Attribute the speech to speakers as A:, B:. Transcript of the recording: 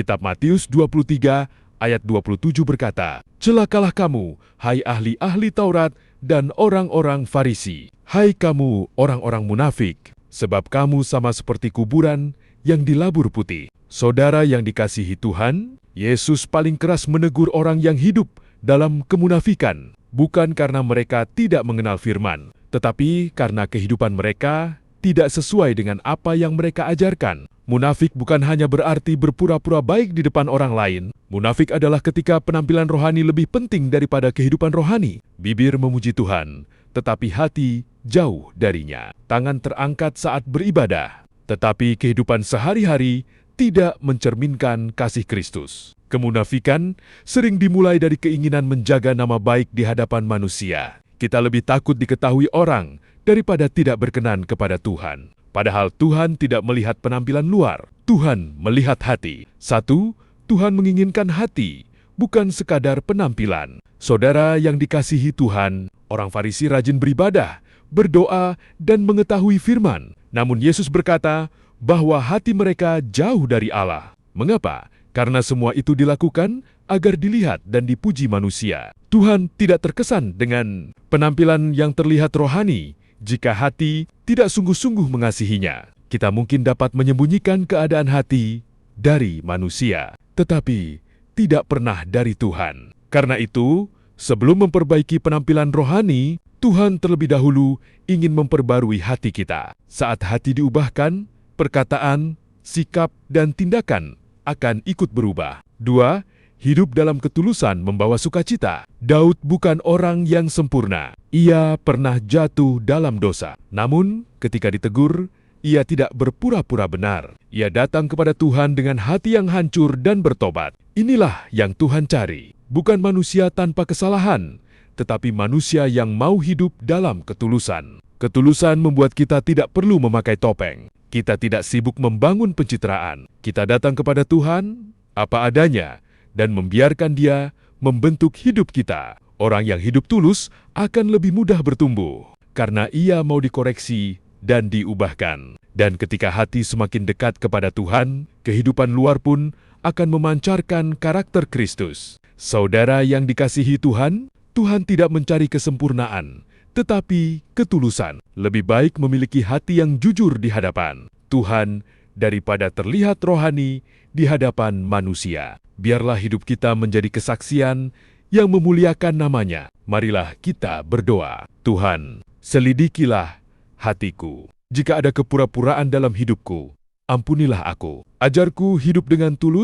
A: Kitab Matius 23 ayat 27 berkata, "Celakalah kamu, hai ahli-ahli Taurat dan orang-orang Farisi, hai kamu orang-orang munafik, sebab kamu sama seperti kuburan yang dilabur putih." Saudara yang dikasihi Tuhan, Yesus paling keras menegur orang yang hidup dalam kemunafikan, bukan karena mereka tidak mengenal firman, tetapi karena kehidupan mereka tidak sesuai dengan apa yang mereka ajarkan. Munafik bukan hanya berarti berpura-pura baik di depan orang lain. Munafik adalah ketika penampilan rohani lebih penting daripada kehidupan rohani. Bibir memuji Tuhan, tetapi hati jauh darinya. Tangan terangkat saat beribadah, tetapi kehidupan sehari-hari tidak mencerminkan kasih Kristus. Kemunafikan sering dimulai dari keinginan menjaga nama baik di hadapan manusia. Kita lebih takut diketahui orang daripada tidak berkenan kepada Tuhan. Padahal Tuhan tidak melihat penampilan luar, Tuhan melihat hati. 1. Tuhan menginginkan hati, bukan sekadar penampilan. Saudara yang dikasihi Tuhan, orang Farisi rajin beribadah, berdoa, dan mengetahui firman. Namun Yesus berkata bahwa hati mereka jauh dari Allah. Mengapa? Karena semua itu dilakukan agar dilihat dan dipuji manusia. Tuhan tidak terkesan dengan penampilan yang terlihat rohani jika hati tidak sungguh-sungguh mengasihinya. Kita mungkin dapat menyembunyikan keadaan hati dari manusia, tetapi tidak pernah dari Tuhan. Karena itu, sebelum memperbaiki penampilan rohani, Tuhan terlebih dahulu ingin memperbarui hati kita. Saat hati diubahkan, perkataan, sikap, dan tindakan akan ikut berubah. 2. Hidup dalam ketulusan membawa sukacita. Daud bukan orang yang sempurna. Ia pernah jatuh dalam dosa. Namun, ketika ditegur, ia tidak berpura-pura benar. Ia datang kepada Tuhan dengan hati yang hancur dan bertobat. Inilah yang Tuhan cari. Bukan manusia tanpa kesalahan, tetapi manusia yang mau hidup dalam ketulusan. Ketulusan membuat kita tidak perlu memakai topeng. Kita tidak sibuk membangun pencitraan. Kita datang kepada Tuhan apa adanya, dan membiarkan Dia membentuk hidup kita. Orang yang hidup tulus akan lebih mudah bertumbuh, karena ia mau dikoreksi dan diubahkan. Dan ketika hati semakin dekat kepada Tuhan, kehidupan luar pun akan memancarkan karakter Kristus. Saudara yang dikasihi Tuhan, Tuhan tidak mencari kesempurnaan, tetapi ketulusan. Lebih baik memiliki hati yang jujur di hadapan Tuhan daripada terlihat rohani di hadapan manusia. Biarlah hidup kita menjadi kesaksian yang memuliakan nama-Nya. Marilah kita berdoa. Tuhan, selidikilah hatiku. Jika ada kepura-puraan dalam hidupku, ampunilah aku. Ajarku hidup dengan tulus